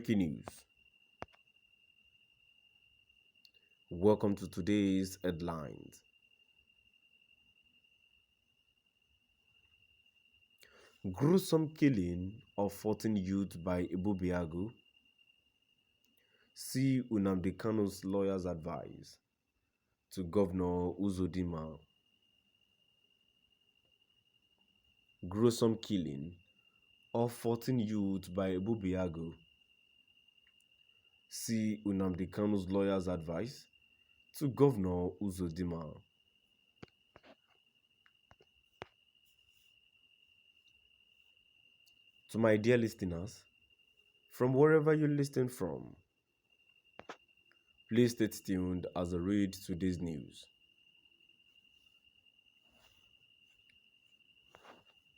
Breaking news. Welcome to today's headlines. Gruesome killing of 14 youth by Ebubiagu. See Nnamdi Kanu'S lawyer's advice to Governor Uzodinma. Gruesome killing of 14 youth by Ebubiagu. See Nnamdi Kanu'S lawyer's advice to Governor Uzodinma. To my dear listeners, from wherever you listen from, please stay tuned as I read today's news.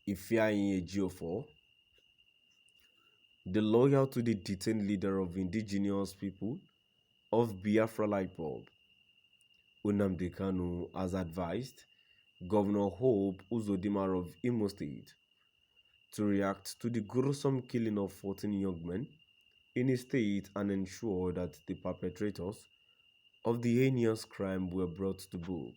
Kïllïñgs Ejiofor, the lawyer to the detained leader of indigenous people of Biafra IPOB, Nnamdi Kanu, has advised Governor Hope Uzodinma of Imo State to react to the gruesome killing of 14 young men in his state and ensure that the perpetrators of the heinous crime were brought to book.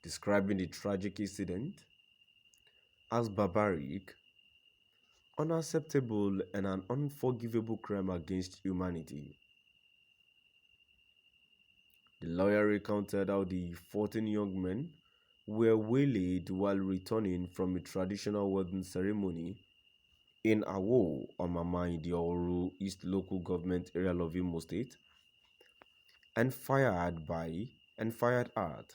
Describing the tragic incident as barbaric, unacceptable, and an unforgivable crime against humanity. The lawyer recounted how the 14 young men were waylaid while returning from a traditional wedding ceremony in Awo, Omama, in the Oru East local government area of Imo State, and fired at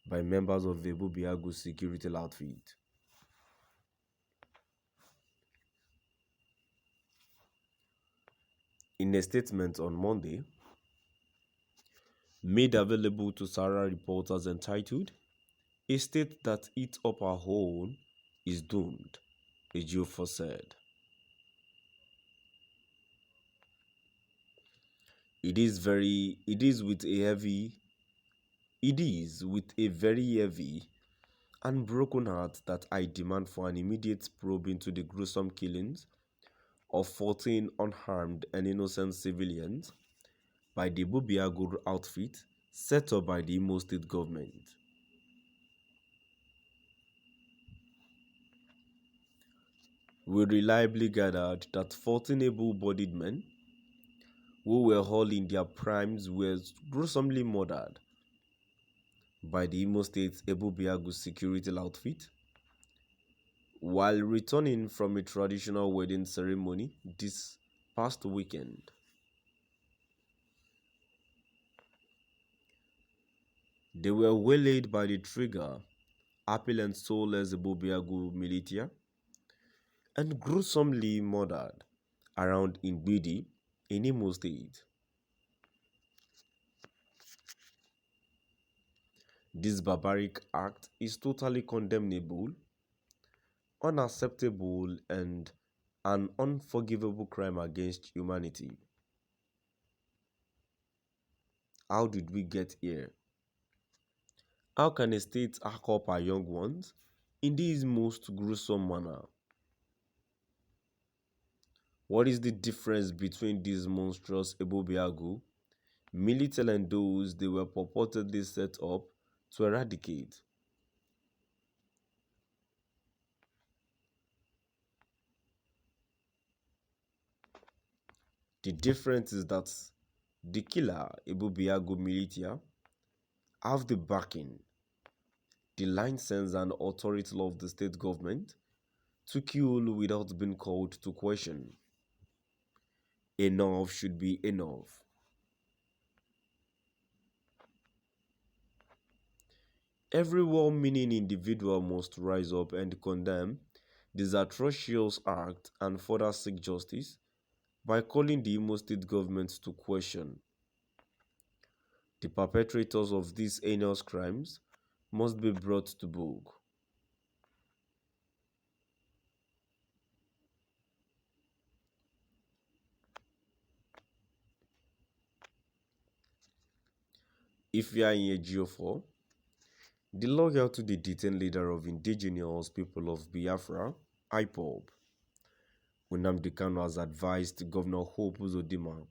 by members of the Ebubiagu security outfit. In a statement on Monday, made available to Sarah reporters entitled, "A state that eats up our own is doomed," Ejiofor said. It is with a very heavy and broken heart that I demand for an immediate probe into the gruesome killings of 14 unarmed and innocent civilians by the Ebubiagu outfit set up by the Imo State government. We reliably gathered that 14 able-bodied men who were all in their primes were gruesomely murdered by the Imo State Ebubiagu security outfit while returning from a traditional wedding ceremony this past weekend. They were waylaid by the trigger, happy and soulless Ebubiagu militia and gruesomely murdered around Ngbidi in Imo State. This barbaric act is totally condemnable, unacceptable, and an unforgivable crime against humanity. How did we get here? How can a state hack up our young ones in this most gruesome manner? What is the difference between these monstrous Ebubiagu military and those they were purportedly set up to eradicate? The difference is that the killer Ebubiagu militia have the backing, the license and authority of the state government to kill without being called to question. Enough should be enough. Every well-meaning individual must rise up and condemn this atrocious act and further seek justice by calling the Imo State government to question. The perpetrators of these heinous crimes must be brought to book. Kïllïñgs Ejiofor, The lawyer to the detained leader of indigenous people of Biafra, IPOB, Nnamdi Kanu, has advised Governor Hope Uzodinma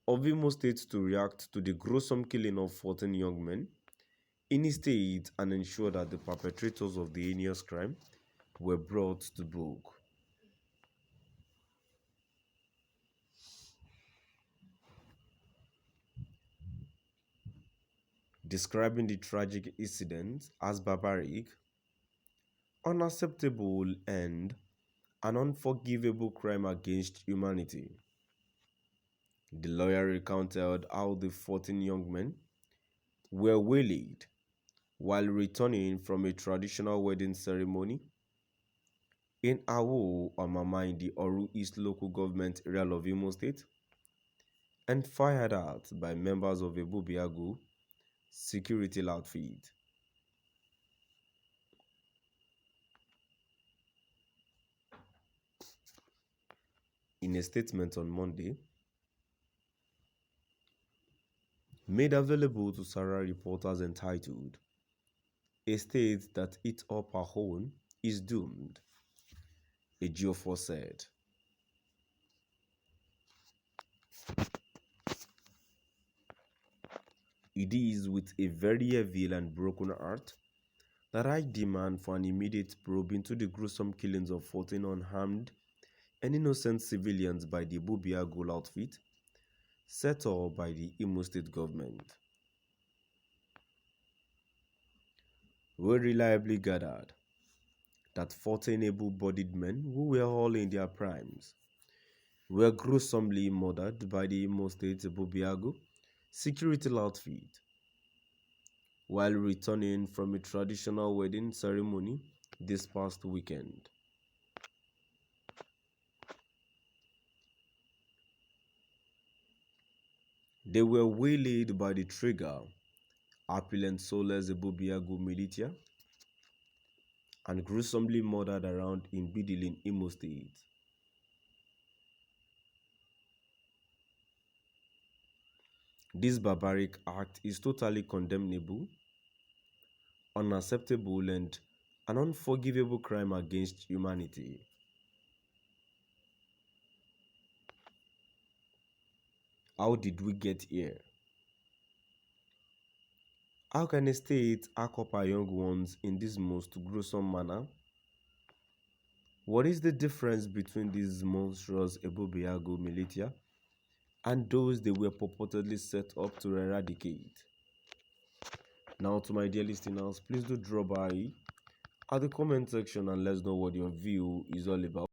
of Imo State to react to the gruesome killing of 14 young men in his state and ensure that the perpetrators of the heinous crime were brought to book. Describing the tragic incident as barbaric, unacceptable, and an unforgivable crime against humanity. The lawyer recounted how the 14 young men were waylaid while returning from a traditional wedding ceremony in Awo Omama in the Oru East local government area of Imo State and fired at by members of a Bubiagu security outfit. In a statement on Monday, made available to Sarah reporters entitled, "A state that eats up her own is doomed," Ejiofor said. It is with a very heavy and broken heart that I demand for an immediate probe into the gruesome killings of 14 unarmed and innocent civilians by the Bubiagu outfit set up by the Imo State government. We reliably gathered that 14 able-bodied men who were all in their primes were gruesomely murdered by the Imo State Bubiagu security outfit while returning from a traditional wedding ceremony this past weekend. They were waylaid by the trigger, Appellant Soles Bubiagu militia, and gruesomely murdered around in Bidilin, Imo State. This barbaric act is totally condemnable, unacceptable, and an unforgivable crime against humanity. How did we get here? How can a state hack up our young ones in this most gruesome manner? What is the difference between these monstrous Ebobiago militia and those they were purportedly set up to eradicate? Now, to my dear listeners, please do drop by at the comment section and let us know what your view is all about.